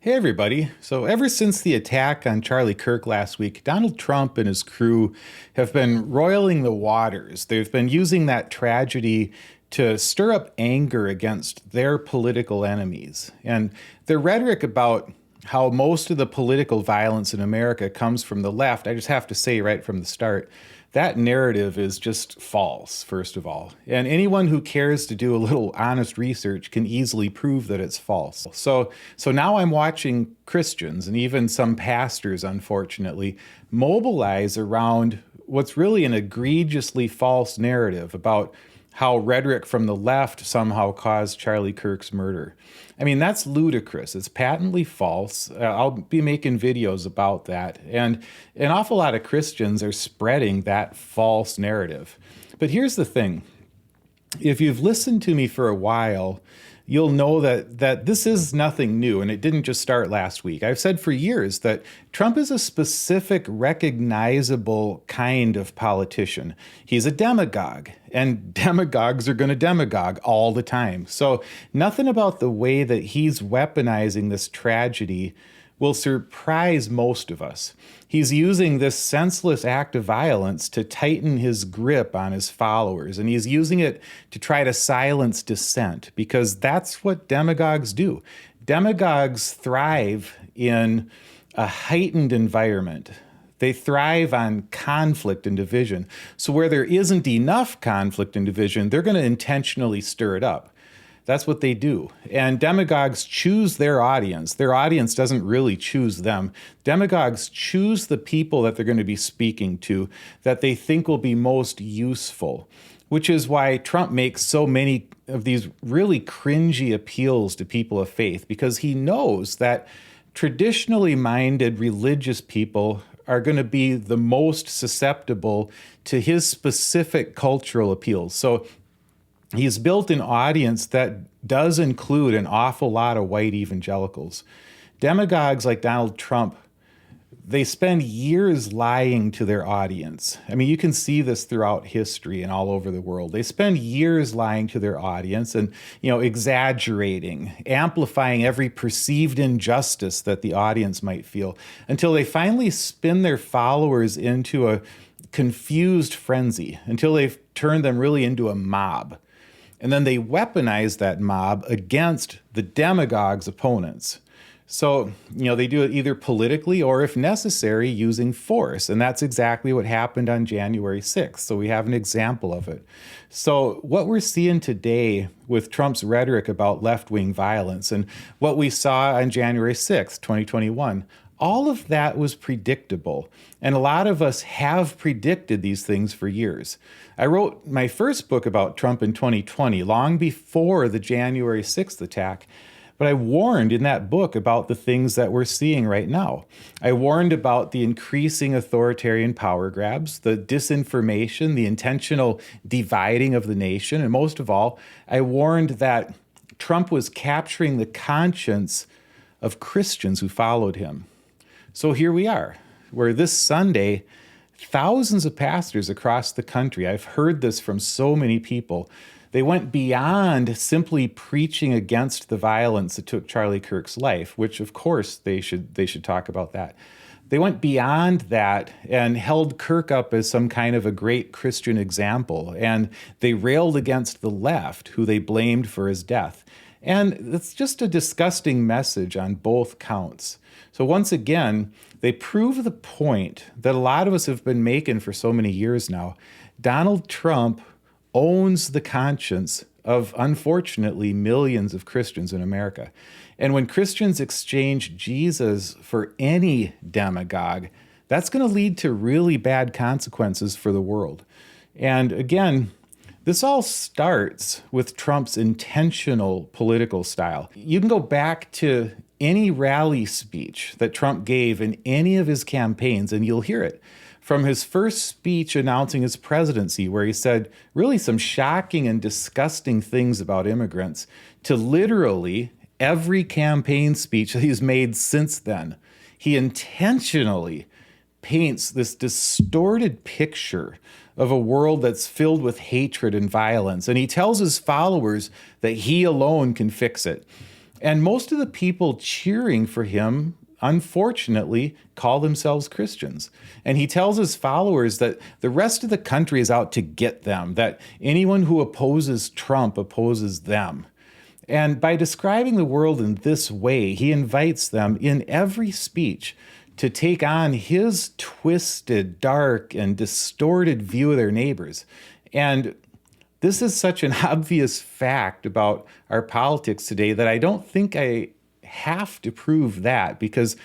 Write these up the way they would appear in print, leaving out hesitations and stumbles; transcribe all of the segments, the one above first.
Hey, everybody. So, ever since the attack on Charlie Kirk last week, Donald Trump and his crew have been roiling the waters. They've been using that tragedy to stir up anger against their political enemies. And their rhetoric about how most of the political violence in America comes from the left, I just have to say right from the start, that narrative is just false, first of all. And anyone who cares to do a little honest research can easily prove that it's false. So now I'm watching Christians and even some pastors, unfortunately, mobilize around what's really an egregiously false narrative about how rhetoric from the left somehow caused Charlie Kirk's murder. I mean, that's ludicrous. It's patently false. I'll be making videos about that. And an awful lot of Christians are spreading that false narrative. But here's the thing. If you've listened to me for a while, you'll know that this is nothing new, and it didn't just start last week. I've said for years that Trump is a specific, recognizable kind of politician. He's a demagogue, and demagogues are going to demagogue all the time. So nothing about the way that he's weaponizing this tragedy will surprise most of us. He's using this senseless act of violence to tighten his grip on his followers, and he's using it to try to silence dissent, because that's what demagogues do. Demagogues thrive in a heightened environment. They thrive on conflict and division. So where there isn't enough conflict and division, they're going to intentionally stir it up. That's what they do. And demagogues choose their audience. Their audience doesn't really choose them. Demagogues choose the people that they're going to be speaking to that they think will be most useful, which is why Trump makes so many of these really cringy appeals to people of faith, because he knows that traditionally minded religious people are going to be the most susceptible to his specific cultural appeals. So he's built an audience that does include an awful lot of white evangelicals. Demagogues like Donald Trump, they spend years lying to their audience. I mean, you can see this throughout history and all over the world. They spend years lying to their audience and, exaggerating, amplifying every perceived injustice that the audience might feel, until they finally spin their followers into a confused frenzy, until they've turned them really into a mob. And then they weaponize that mob against the demagogue's opponents. So, they do it either politically or, if necessary, using force. And that's exactly what happened on January 6th. So we have an example of it. So what we're seeing today with Trump's rhetoric about left-wing violence and what we saw on January 6th, 2021, all of that was predictable. And a lot of us have predicted these things for years. I wrote my first book about Trump in 2020, long before the January 6th attack. But I warned in that book about the things that we're seeing right now. I warned about the increasing authoritarian power grabs, the disinformation, the intentional dividing of the nation. And most of all, I warned that Trump was capturing the conscience of Christians who followed him. So here we are, where this Sunday, thousands of pastors across the country, I've heard this from so many people, they went beyond simply preaching against the violence that took Charlie Kirk's life, which of course they should talk about that. They went beyond that and held Kirk up as some kind of a great Christian example, and they railed against the left, who they blamed for his death. And it's just a disgusting message on both counts. So once again, they prove the point that a lot of us have been making for so many years now. Donald Trump owns the conscience of, unfortunately, millions of Christians in America. And when Christians exchange Jesus for any demagogue, that's going to lead to really bad consequences for the world. And again, this all starts with Trump's intentional political style. You can go back to any rally speech that Trump gave in any of his campaigns, and you'll hear it. From his first speech announcing his presidency, where he said really some shocking and disgusting things about immigrants, to literally every campaign speech that he's made since then, he intentionally paints this distorted picture of a world that's filled with hatred and violence. And he tells his followers that he alone can fix it. And most of the people cheering for him, unfortunately, call themselves Christians. And he tells his followers that the rest of the country is out to get them, that anyone who opposes Trump opposes them. And by describing the world in this way, he invites them in every speech to take on his twisted, dark, and distorted view of their neighbors. And this is such an obvious fact about our politics today that I don't think I have to prove that, because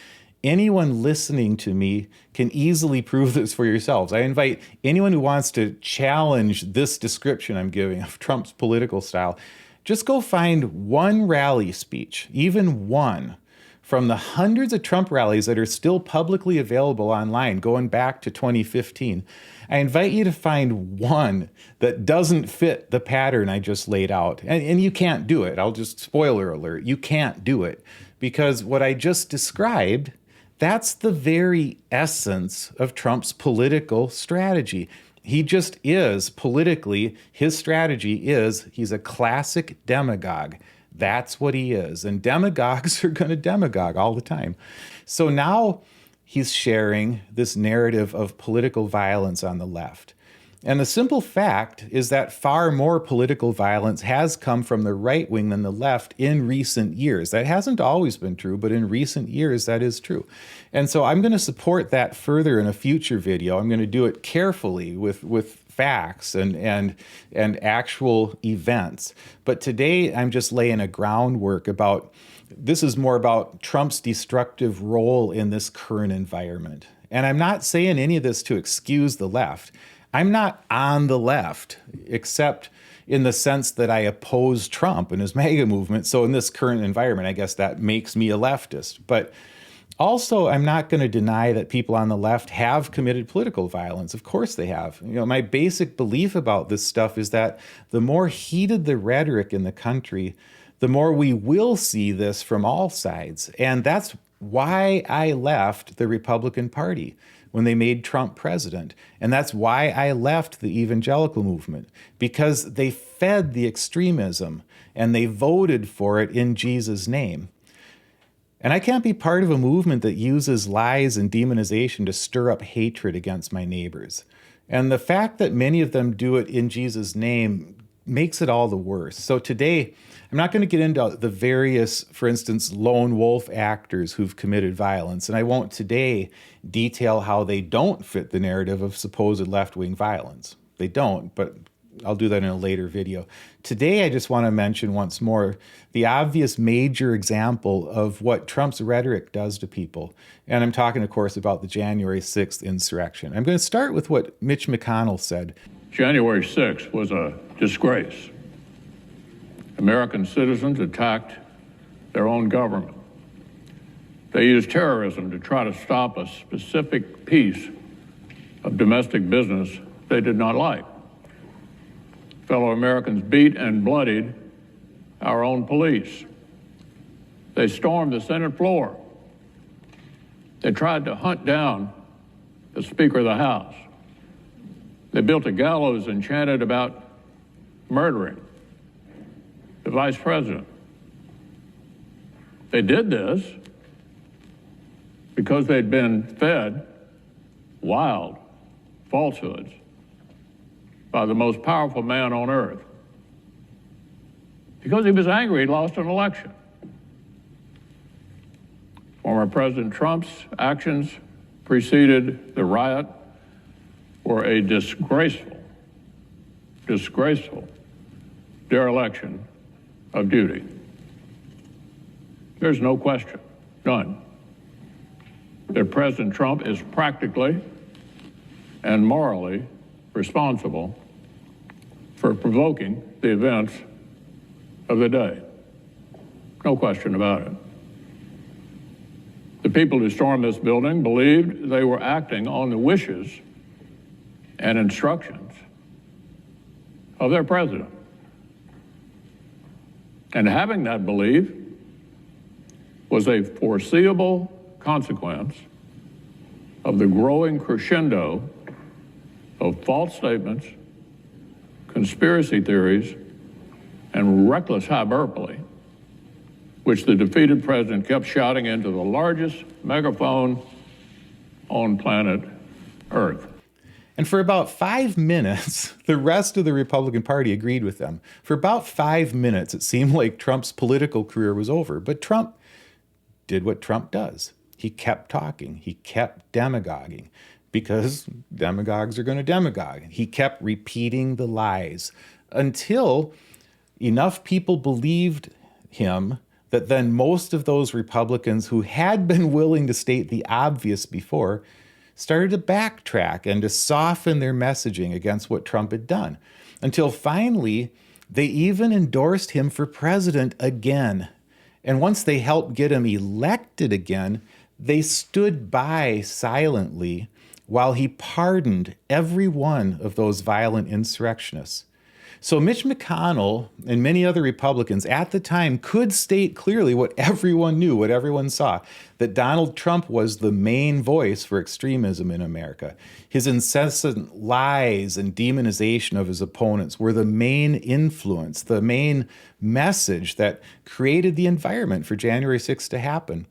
anyone listening to me can easily prove this for yourselves. I invite anyone who wants to challenge this description I'm giving of Trump's political style, just go find one rally speech, even one, from the hundreds of Trump rallies that are still publicly available online going back to 2015. I invite you to find one that doesn't fit the pattern I just laid out. And you can't do it. I'll just, spoiler alert, you can't do it. Because what I just described, that's the very essence of Trump's political strategy. He just is politically, his strategy is he's a classic demagogue. That's what he is. And demagogues are going to demagogue all the time. So now he's sharing this narrative of political violence on the left. And the simple fact is that far more political violence has come from the right wing than the left in recent years. That hasn't always been true, but in recent years, that is true. And so I'm going to support that further in a future video. I'm going to do it carefully with facts and actual events. But today, I'm just laying a groundwork about, this is more about Trump's destructive role in this current environment. And I'm not saying any of this to excuse the left. I'm not on the left, except in the sense that I oppose Trump and his MAGA movement. So in this current environment, I guess that makes me a leftist. But also, I'm not going to deny that people on the left have committed political violence. Of course they have. You know, my basic belief about this stuff is that the more heated the rhetoric in the country, the more we will see this from all sides. And that's why I left the Republican Party when they made Trump president. And that's why I left the evangelical movement, because they fed the extremism and they voted for it in Jesus' name. And I can't be part of a movement that uses lies and demonization to stir up hatred against my neighbors. And the fact that many of them do it in Jesus' name makes it all the worse. So today, I'm not going to get into the various, for instance, lone wolf actors who've committed violence. And I won't today detail how they don't fit the narrative of supposed left-wing violence. They don't, but I'll do that in a later video. Today, I just want to mention once more the obvious major example of what Trump's rhetoric does to people. And I'm talking, of course, about the January 6th insurrection. I'm going to start with what Mitch McConnell said. January 6th was a disgrace. American citizens attacked their own government. They used terrorism to try to stop a specific piece of domestic business they did not like. Fellow Americans beat and bloodied our own police. They stormed the Senate floor. They tried to hunt down the Speaker of the House. They built a gallows and chanted about murdering the Vice President. They did this because they'd been fed wild falsehoods by the most powerful man on earth. Because he was angry he lost an election. Former President Trump's actions preceded the riot were a disgraceful dereliction of duty. There's no question, none, that President Trump is practically and morally responsible for provoking the events of the day. No question about it. The people who stormed this building believed they were acting on the wishes and instructions of their president. And having that belief was a foreseeable consequence of the growing crescendo of false statements, conspiracy theories, and reckless hyperbole which the defeated president kept shouting into the largest megaphone on planet Earth. And for about 5 minutes, the rest of the Republican Party agreed with them. For about 5 minutes, it seemed like Trump's political career was over. But Trump did what Trump does. He kept talking. He kept demagoguing because demagogues are going to demagogue. He kept repeating the lies until enough people believed him that then most of those Republicans who had been willing to state the obvious before started to backtrack and to soften their messaging against what Trump had done, until finally they even endorsed him for president again. And once they helped get him elected again, they stood by silently while he pardoned every one of those violent insurrectionists. So Mitch McConnell and many other Republicans at the time could state clearly what everyone knew, what everyone saw, that Donald Trump was the main voice for extremism in America. His incessant lies and demonization of his opponents were the main influence, the main message that created the environment for January 6th to happen.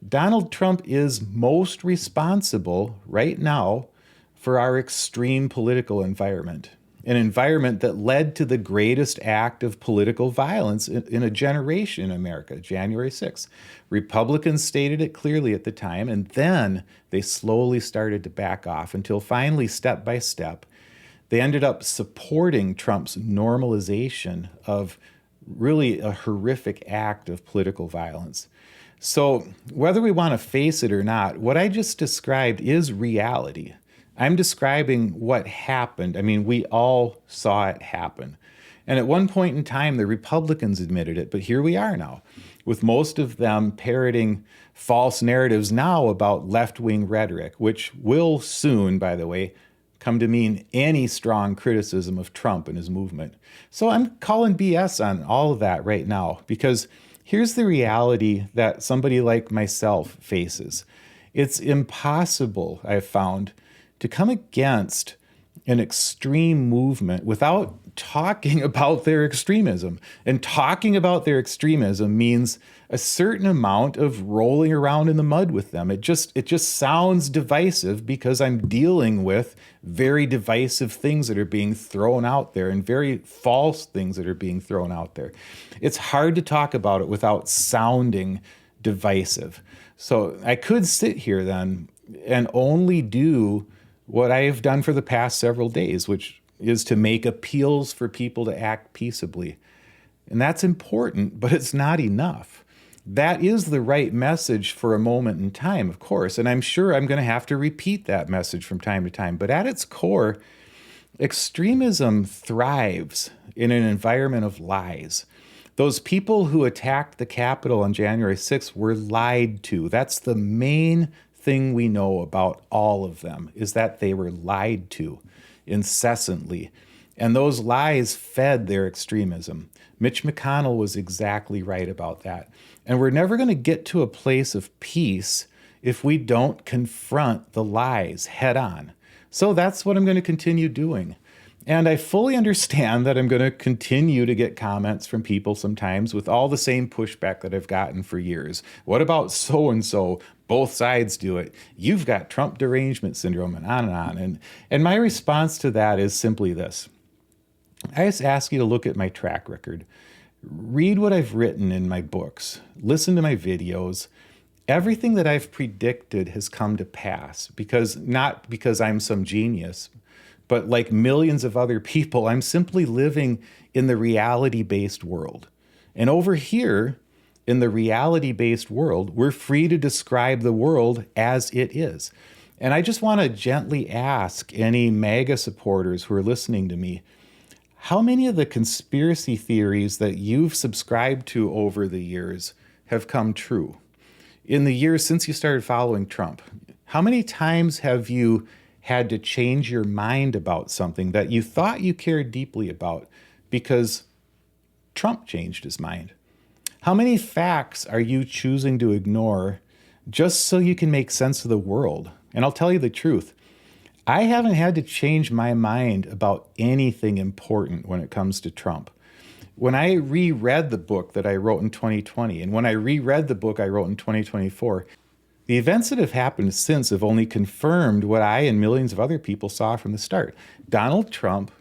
Donald Trump is most responsible right now for our extreme political environment. An environment that led to the greatest act of political violence in a generation in America, January 6th. Republicans stated it clearly at the time, and then they slowly started to back off until finally, step by step, they ended up supporting Trump's normalization of really a horrific act of political violence. So whether we want to face it or not, what I just described is reality. I'm describing what happened. I mean, we all saw it happen. And at one point in time, the Republicans admitted it, but here we are now, with most of them parroting false narratives now about left-wing rhetoric, which will soon, by the way, come to mean any strong criticism of Trump and his movement. So I'm calling BS on all of that right now, because here's the reality that somebody like myself faces. It's impossible, I've found, to come against an extreme movement without talking about their extremism. And talking about their extremism means a certain amount of rolling around in the mud with them. It just sounds divisive because I'm dealing with very divisive things that are being thrown out there and very false things that are being thrown out there. It's hard to talk about it without sounding divisive. So I could sit here then and only do what I have done for the past several days, which is to make appeals for people to act peaceably. And that's important, but it's not enough. That is the right message for a moment in time, of course, and I'm sure I'm going to have to repeat that message from time to time. But at its core, extremism thrives in an environment of lies. Those people who attacked the Capitol on January 6th were lied to. That's the main thing we know about all of them, is that they were lied to incessantly. And those lies fed their extremism. Mitch McConnell was exactly right about that. And we're never going to get to a place of peace if we don't confront the lies head on. So that's what I'm going to continue doing. And I fully understand that I'm going to continue to get comments from people sometimes with all the same pushback that I've gotten for years. What about so-and-so? Both sides do it. You've got Trump derangement syndrome, and on and on. And my response to that is simply this. I just ask you to look at my track record. Read what I've written in my books. Listen to my videos. Everything that I've predicted has come to pass, not because I'm some genius, but like millions of other people, I'm simply living in the reality-based world. And over here, in the reality-based world, we're free to describe the world as it is. And I just want to gently ask any MAGA supporters who are listening to me, how many of the conspiracy theories that you've subscribed to over the years have come true? In the years since you started following Trump, how many times have you had to change your mind about something that you thought you cared deeply about because Trump changed his mind? How many facts are you choosing to ignore just so you can make sense of the world? And I'll tell you the truth. I haven't had to change my mind about anything important when it comes to Trump. When I reread the book that I wrote in 2020, and when I reread the book I wrote in 2024, the events that have happened since have only confirmed what I and millions of other people saw from the start. Donald Trump,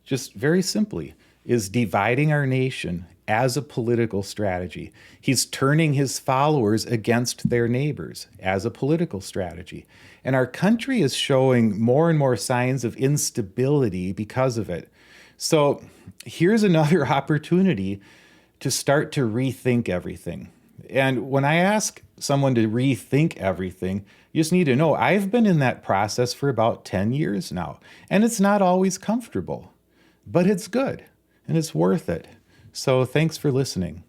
just very simply, is dividing our nation as a political strategy. He's turning his followers against their neighbors as a political strategy. And our country is showing more and more signs of instability because of it. So here's another opportunity to start to rethink everything. And when I ask someone to rethink everything, you just need to know I've been in that process for about 10 years now. And it's not always comfortable, but it's good and it's worth it. So thanks for listening.